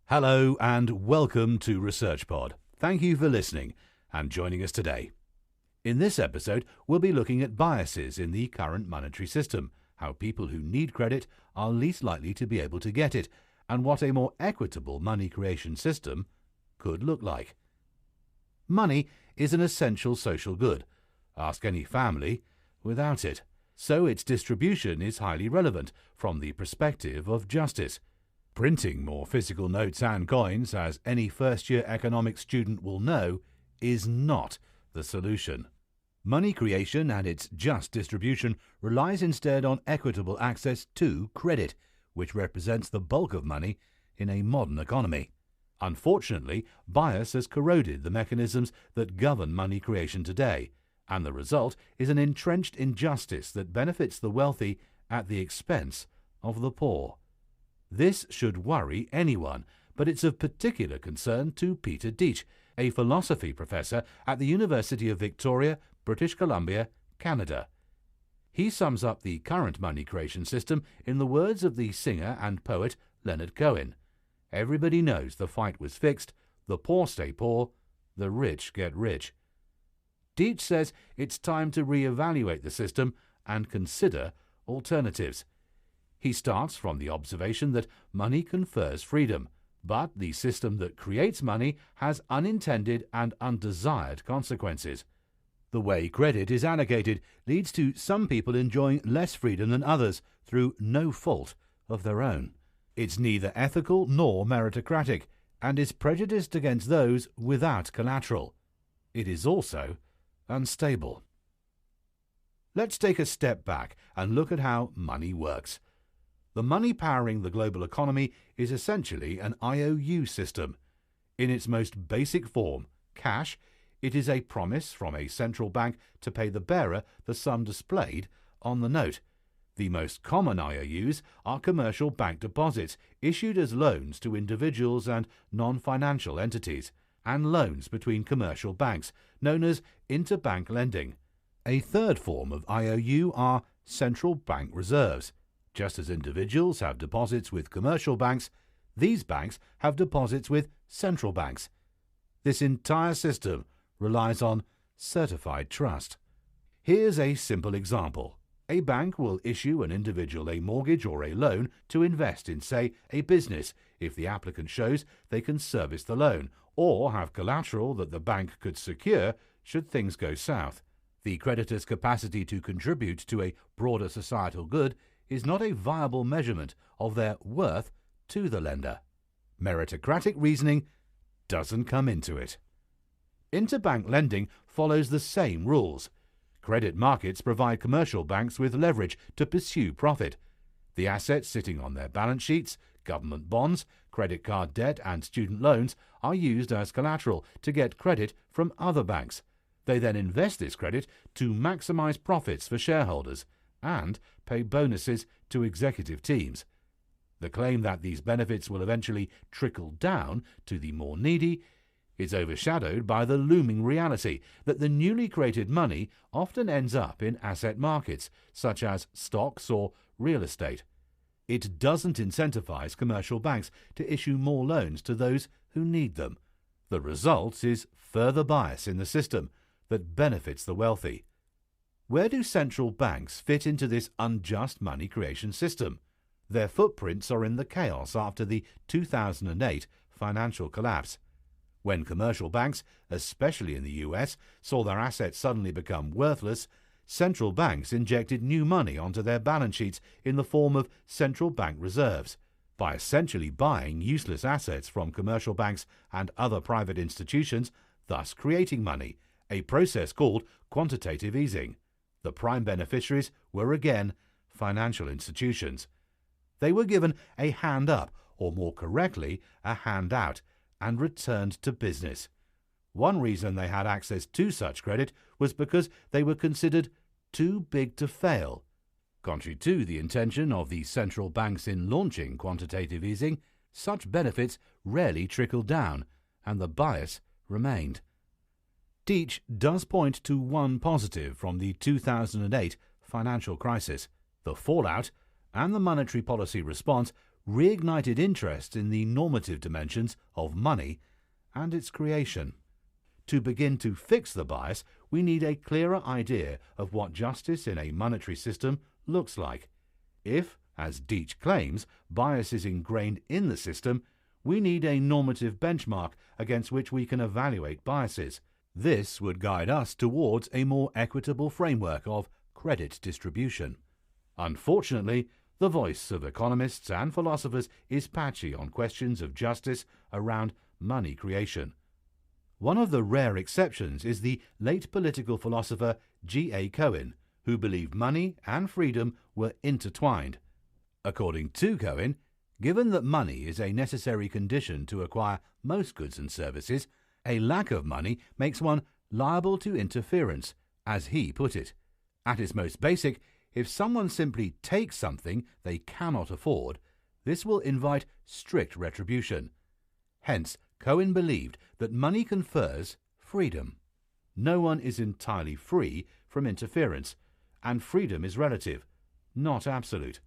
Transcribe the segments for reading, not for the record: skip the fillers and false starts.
Hello and welcome to ResearchPod. Thank you for listening and joining us today. In this episode, we'll be looking at biases in the current monetary system, how people who need credit are least likely to be able to get it, and what a more equitable money creation system could look like. Money is an essential social good. Ask any family without it. So its distribution is highly relevant from the perspective of justice. Printing more physical notes and coins, as any first-year economics student will know, is not the solution. Money creation and its just distribution relies instead on equitable access to credit, which represents the bulk of money in a modern economy. Unfortunately, bias has corroded the mechanisms that govern money creation today, and the result is an entrenched injustice that benefits the wealthy at the expense of the poor. This should worry anyone, but it's of particular concern to Peter Deitch, a philosophy professor at the University of Victoria, British Columbia, Canada. He sums up the current money creation system in the words of the singer and poet Leonard Cohen. Everybody knows the fight was fixed, the poor stay poor, the rich get rich. Deitch says it's time to re-evaluate the system and consider alternatives. He starts from the observation that money confers freedom, but the system that creates money has unintended and undesired consequences. The way credit is allocated leads to some people enjoying less freedom than others through no fault of their own. It's neither ethical nor meritocratic, and is prejudiced against those without collateral. It is also unstable. Let's take a step back and look at how money works. The money powering the global economy is essentially an IOU system. In its most basic form, cash, it is a promise from a central bank to pay the bearer the sum displayed on the note. The most common IOUs are commercial bank deposits issued as loans to individuals and non-financial entities, and loans between commercial banks, known as interbank lending. A third form of IOU are central bank reserves. Just as individuals have deposits with commercial banks, these banks have deposits with central banks. This entire system relies on certified trust. Here's a simple example. A bank will issue an individual a mortgage or a loan to invest in, say, a business if the applicant shows they can service the loan or have collateral that the bank could secure should things go south. The creditor's capacity to contribute to a broader societal good is not a viable measurement of their worth to the lender. Meritocratic reasoning doesn't come into it. Interbank lending follows the same rules. Credit markets provide commercial banks with leverage to pursue profit. The assets sitting on their balance sheets, government bonds, credit card debt, and student loans are used as collateral to get credit from other banks. They then invest this credit to maximize profits for shareholders and pay bonuses to executive teams. The claim that these benefits will eventually trickle down to the more needy is overshadowed by the looming reality that the newly created money often ends up in asset markets, such as stocks or real estate. It doesn't incentivize commercial banks to issue more loans to those who need them. The result is further bias in the system that benefits the wealthy. Where do central banks fit into this unjust money creation system? Their footprints are in the chaos after the 2008 financial collapse. When commercial banks, especially in the US, saw their assets suddenly become worthless, central banks injected new money onto their balance sheets in the form of central bank reserves. By essentially buying useless assets from commercial banks and other private institutions, thus creating money, a process called quantitative easing. The prime beneficiaries were again financial institutions. They were given a hand up, or more correctly, a hand out, and returned to business. One reason they had access to such credit was because they were considered too big to fail. Contrary to the intention of the central banks in launching quantitative easing, such benefits rarely trickled down, and the bias remained. Deitch does point to one positive from the 2008 financial crisis. The fallout and the monetary policy response reignited interest in the normative dimensions of money and its creation. To begin to fix the bias, we need a clearer idea of what justice in a monetary system looks like. If, as Deach claims, bias is ingrained in the system, we need a normative benchmark against which we can evaluate biases. This would guide us towards a more equitable framework of credit distribution. Unfortunately, the voice of economists and philosophers is patchy on questions of justice around money creation. One of the rare exceptions is the late political philosopher G.A. Cohen, who believed money and freedom were intertwined. According to Cohen, given that money is a necessary condition to acquire most goods and services, a lack of money makes one liable to interference, as he put it. At its most basic, if someone simply takes something they cannot afford, this will invite strict retribution. Hence, Cohen believed that money confers freedom. No one is entirely free from interference, and freedom is relative, not absolute.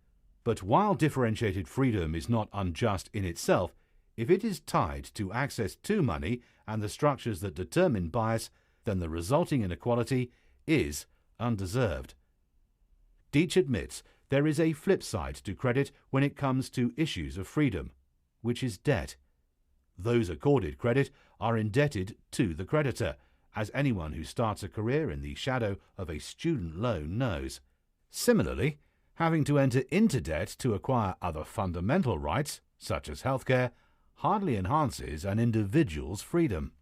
But while differentiated freedom is not unjust in itself, if it is tied to access to money and the structures that determine bias, then the resulting inequality is undeserved. Deach admits there is a flip side to credit when it comes to issues of freedom, which is debt. Those accorded credit are indebted to the creditor, as anyone who starts a career in the shadow of a student loan knows. Similarly, having to enter into debt to acquire other fundamental rights, such as healthcare, hardly enhances an individual's freedom.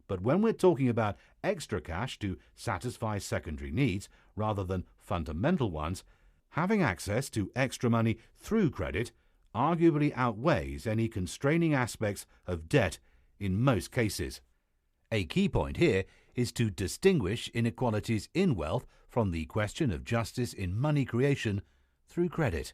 But when we're talking about extra cash to satisfy secondary needs rather than fundamental ones, having access to extra money through credit arguably outweighs any constraining aspects of debt in most cases. A key point here is to distinguish inequalities in wealth from the question of justice in money creation through credit.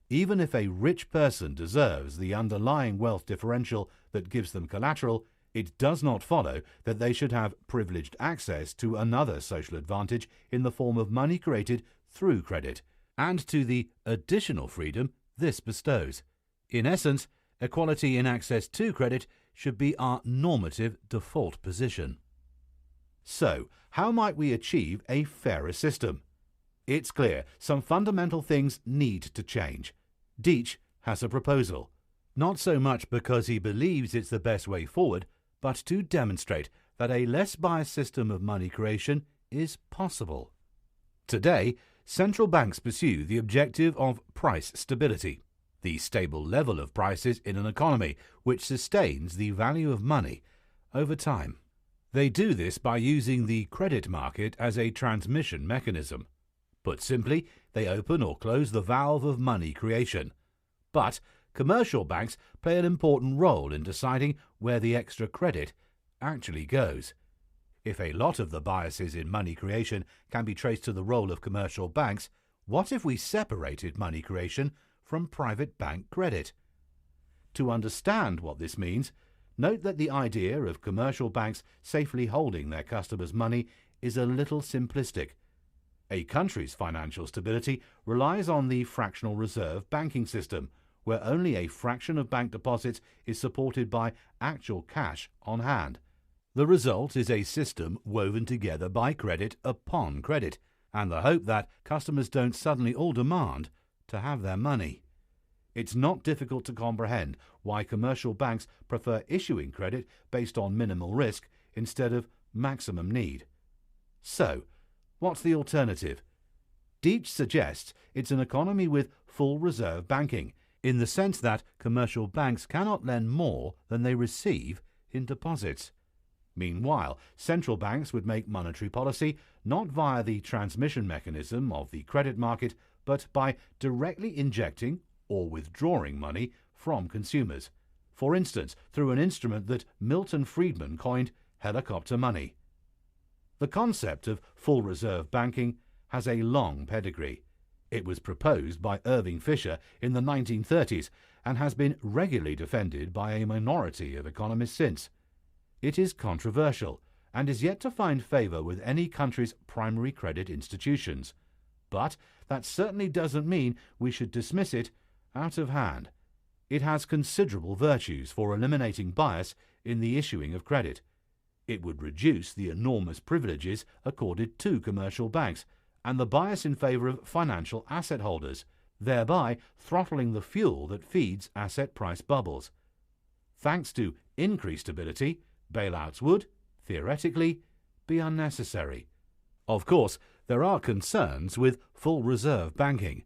Even if a rich person deserves the underlying wealth differential that gives them collateral, it does not follow that they should have privileged access to another social advantage in the form of money created through credit, and to the additional freedom this bestows. In essence, equality in access to credit should be our normative default position. So, how might we achieve a fairer system? It's clear some fundamental things need to change. Deach has a proposal, not so much because he believes it's the best way forward, but to demonstrate that a less biased system of money creation is possible. Today, central banks pursue the objective of price stability, the stable level of prices in an economy which sustains the value of money over time. They do this by using the credit market as a transmission mechanism. Put simply, they open or close the valve of money creation. But commercial banks play an important role in deciding where the extra credit actually goes. If a lot of the biases in money creation can be traced to the role of commercial banks, what if we separated money creation from private bank credit? To understand what this means, note that the idea of commercial banks safely holding their customers' money is a little simplistic. A country's financial stability relies on the fractional reserve banking system, where only a fraction of bank deposits is supported by actual cash on hand. The result is a system woven together by credit upon credit, and the hope that customers don't suddenly all demand to have their money. It's not difficult to comprehend why commercial banks prefer issuing credit based on minimal risk instead of maximum need. So, what's the alternative? Deach suggests it's an economy with full reserve banking, in the sense that commercial banks cannot lend more than they receive in deposits. Meanwhile, central banks would make monetary policy not via the transmission mechanism of the credit market, but by directly injecting or withdrawing money from consumers. For instance, through an instrument that Milton Friedman coined helicopter money. The concept of full reserve banking has a long pedigree. It was proposed by Irving Fisher in the 1930s and has been regularly defended by a minority of economists since. It is controversial and is yet to find favour with any country's primary credit institutions. But that certainly doesn't mean we should dismiss it out of hand. It has considerable virtues for eliminating bias in the issuing of credit. It would reduce the enormous privileges accorded to commercial banks and the bias in favour of financial asset holders, thereby throttling the fuel that feeds asset price bubbles. Thanks to increased stability, bailouts would, theoretically, be unnecessary. Of course, there are concerns with full reserve banking.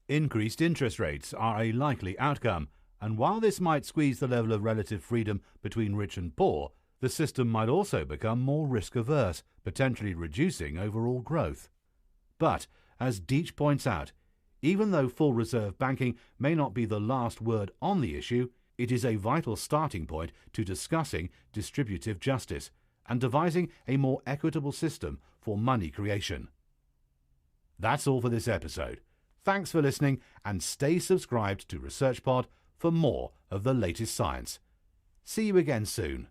Increased interest rates are a likely outcome, and while this might squeeze the level of relative freedom between rich and poor, the system might also become more risk-averse, potentially reducing overall growth. But, as Deitch points out, even though full reserve banking may not be the last word on the issue, it is a vital starting point to discussing distributive justice and devising a more equitable system for money creation. That's all for this episode. Thanks for listening, and stay subscribed to ResearchPod for more of the latest science. See you again soon.